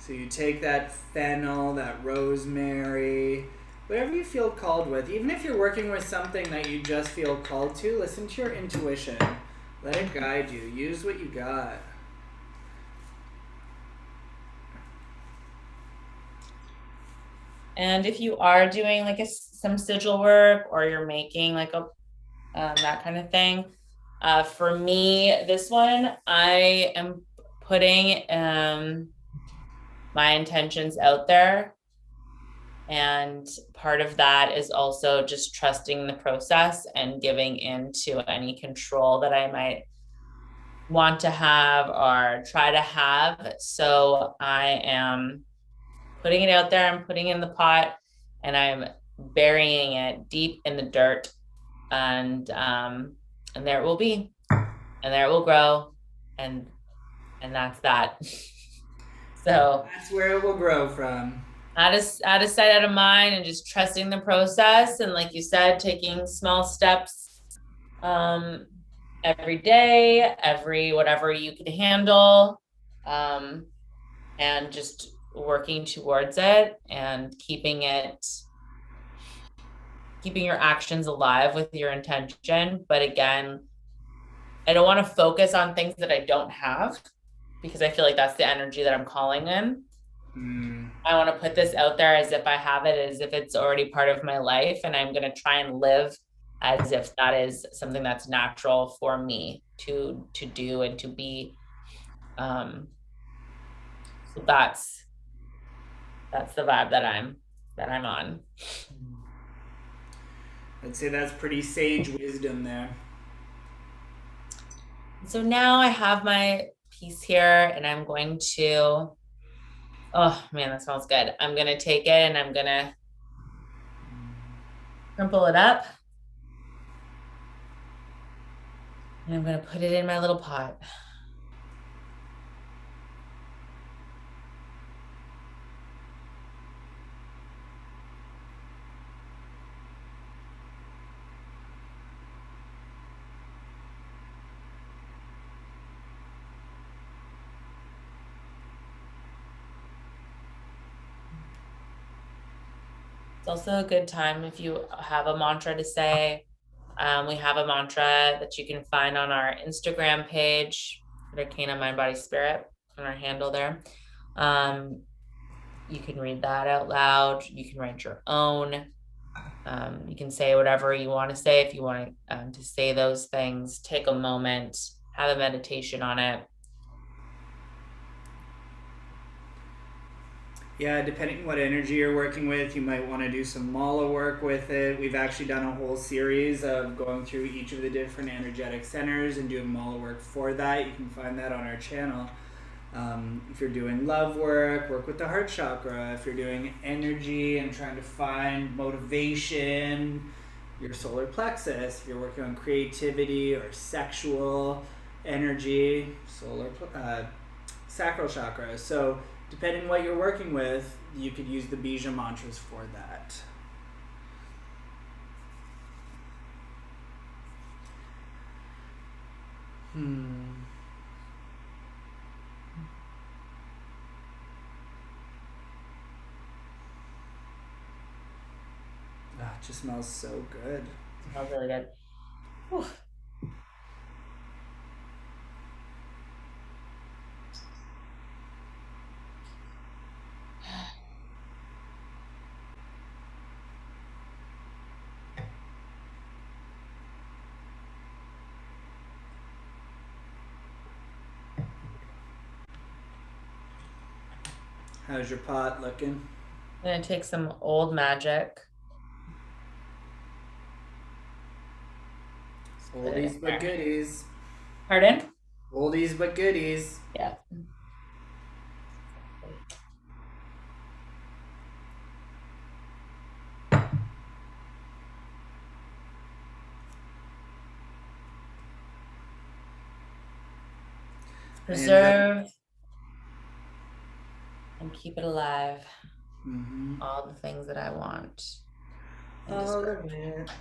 So you take that fennel, that rosemary, whatever you feel called with. Even if you're working with something that you just feel called to, listen to your intuition. Let it guide you. Use what you got. And if you are doing like some sigil work, or you're making like a that kind of thing, for me, this one, I am putting my intentions out there. And part of that is also just trusting the process and giving into any control that I might want to have or try to have. So I am putting it out there, I'm putting it in the pot, and I'm burying it deep in the dirt. And there it will be, and there it will grow, and that's that. So That's where it will grow from. out of sight, out of mind, and just trusting the process. And like you said, taking small steps um, every day, every whatever you can handle, um, and just working towards it and keeping your actions alive with your intention. But again, I don't want to focus on things that I don't have, because I feel like that's the energy that I'm calling in. I want to put this out there as if I have it, as if it's already part of my life, and I'm going to try and live as if that is something that's natural for me to do and to be. So that's the vibe that I'm on. I'd say that's pretty sage wisdom there. So now I have my piece here, and I'm going to, oh man, that smells good. I'm going to take it and I'm going to crumple it up, and I'm going to put it in my little pot. It's also a good time if you have a mantra to say. We have a mantra that you can find on our Instagram page, Arcana Mind Body Spirit, on our handle there. You can read that out loud. You can write your own. You can say whatever you want to say. If you want to say those things, take a moment, have a meditation on it. Yeah, depending what energy you're working with, you might want to do some mala work with it. We've actually done a whole series of going through each of the different energetic centers and doing mala work for that. You can find that on our channel. If you're doing love work, work with the heart chakra. If you're doing energy and trying to find motivation, your solar plexus. If you're working on creativity or sexual energy, sacral chakra. So depending what you're working with, you could use the bija mantras for that. Ah, it just smells so good. It smells really good. Whew. How's your pot looking? I'm going to take some old magic. Oldies but goodies. Pardon? Oldies but goodies. Yeah. Preserve and keep it alive. All the things that I want. All of it.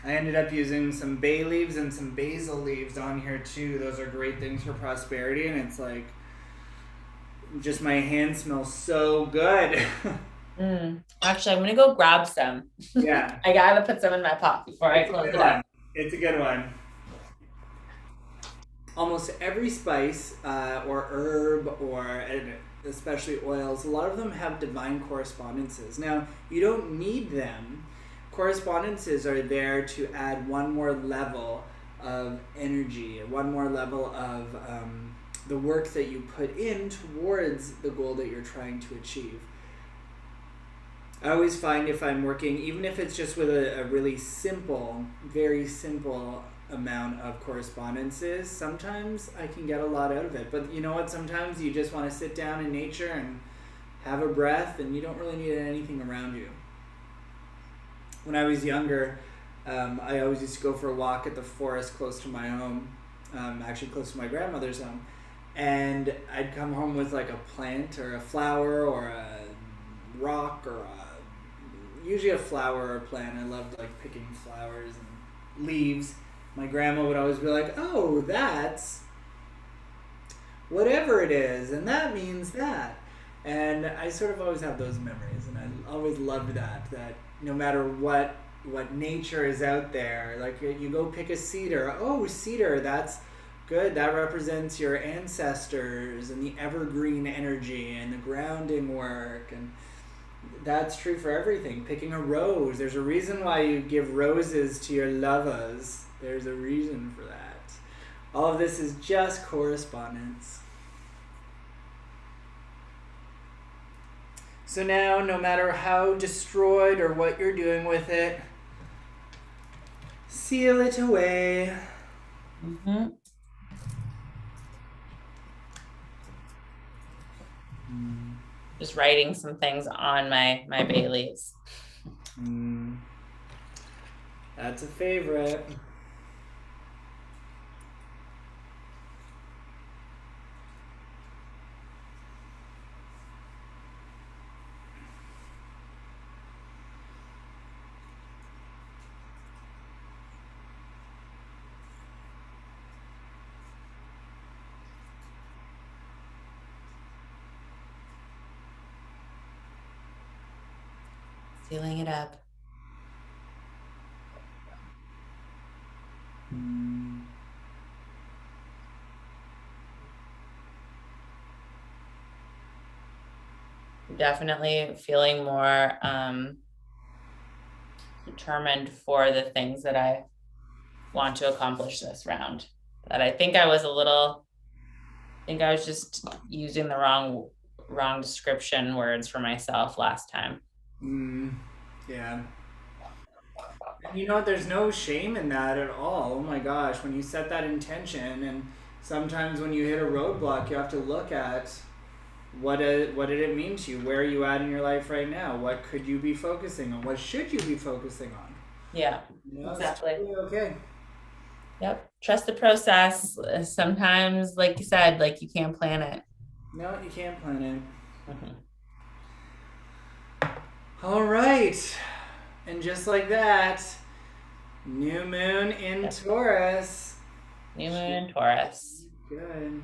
I ended up using some bay leaves and some basil leaves on here too. Those are great things for prosperity, and it's like just my hand smells so good. Actually, I'm gonna go grab some. Yeah, I gotta put some in my pot before I it's a close good it up. one. It's a good one. Almost every spice or herb or especially oils, a lot of them have divine correspondences. Now, you don't need them. Correspondences are there to add one more level of energy, one more level of the work that you put in towards the goal that you're trying to achieve. I always find if I'm working, even if it's just with a really simple, very simple amount of correspondences, sometimes I can get a lot out of it. But you know what? Sometimes you just want to sit down in nature and have a breath, and you don't really need anything around you. When I was younger, I always used to go for a walk at the forest close to my home, actually close to my grandmother's home. And I'd come home with like a plant or a flower or a rock or usually a flower or a plant. I loved like picking flowers and leaves. My grandma would always be like, "Oh, that's whatever it is, and that means that." And I sort of always have those memories, and I always loved that no matter what nature is out there, like you go pick a cedar. Oh, cedar, that's good. That represents your ancestors and the evergreen energy and the grounding work, and that's true for everything. Picking a rose, there's a reason why you give roses to your lovers. There's a reason for that. All of this is just correspondence. So now, no matter how destroyed or what you're doing with it, seal it away. Mm-hmm. Just writing some things on my bay leaves. That's a favorite. Sealing it up. Definitely feeling more determined for the things that I want to accomplish this round. That I think I was just using the wrong description words for myself last time. Yeah. And you know what? There's no shame in that at all. Oh my gosh, when you set that intention, and sometimes when you hit a roadblock, you have to look at what did it mean to you? Where are you at in your life right now? What could you be focusing on? What should you be focusing on? Yeah, You know, exactly. It's totally okay. Yep. Trust the process. Sometimes, like you said, like you can't plan it. No, you can't plan it. Mm-hmm. All right. And just like that, new moon in Taurus. New moon in Taurus. Good.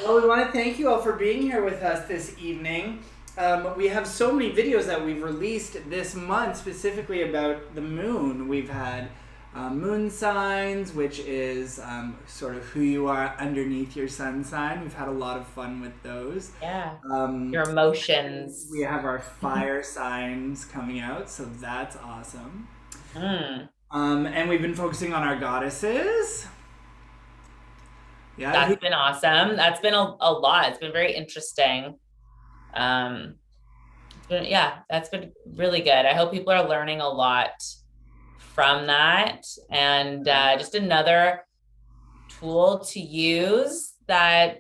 Well, we want to thank you all for being here with us this evening. We have so many videos that we've released this month specifically about the moon. We've had moon signs, which is sort of who you are underneath your sun sign. We've had a lot of fun with those. Yeah. Your emotions. We have our fire signs coming out, so that's awesome. And we've been focusing on our goddesses. Yeah, that's been awesome. That's been a lot. It's been very interesting. That's been really good. I hope people are learning a lot from that, and just another tool to use that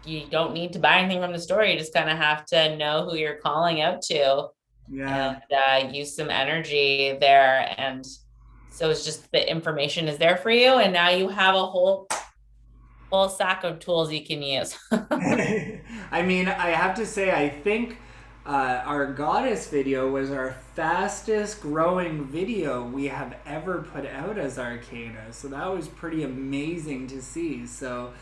you don't need to buy anything from the store. You just kind of have to know who you're calling out to, and use some energy there. And so it's just the information is there for you, and now you have a whole sack of tools you can use. I mean, I have to say, I think our goddess video was our fastest growing video we have ever put out as Arcana. So that was pretty amazing to see. So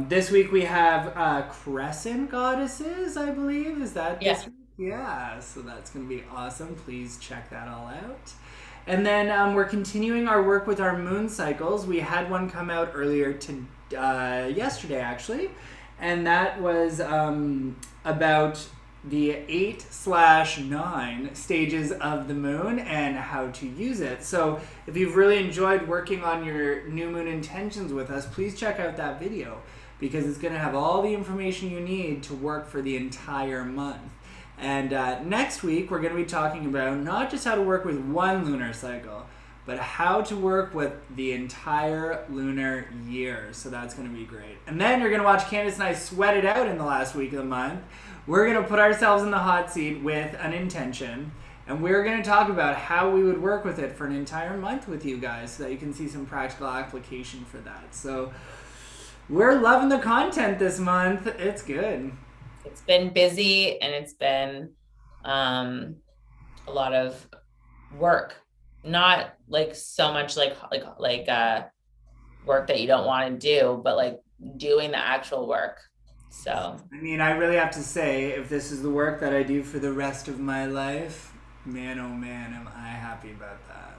this week we have crescent goddesses, I believe. Is that Yeah. this week? Yeah, so that's going to be awesome. Please check that all out. And then we're continuing our work with our moon cycles. We had one come out earlier to yesterday, actually, and that was about the 8/9 stages of the moon and how to use it. So if you've really enjoyed working on your new moon intentions with us, please check out that video because it's going to have all the information you need to work for the entire month. And next week, we're going to be talking about not just how to work with one lunar cycle, but how to work with the entire lunar year. So that's going to be great. And then you're going to watch Candice and I sweat it out in the last week of the month. We're going to put ourselves in the hot seat with an intention. And we're going to talk about how we would work with it for an entire month with you guys so that you can see some practical application for that. So we're loving the content this month. It's good. It's been busy and it's been a lot of work. Not like so much like work that you don't want to do, but like doing the actual work. So I mean, I really have to say, if this is the work that I do for the rest of my life, man, oh man, am I happy about that.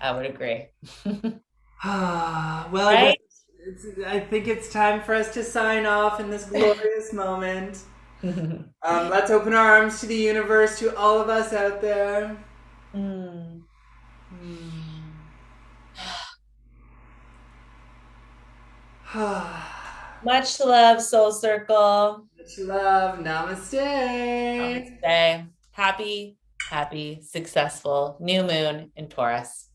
I would agree. Well, I guess Right? I think it's time for us to sign off in this glorious moment. Let's open our arms to the universe, to all of us out there. Mm. Much love, Soul Circle. Much love. Namaste. Namaste. Happy, successful new moon in Taurus.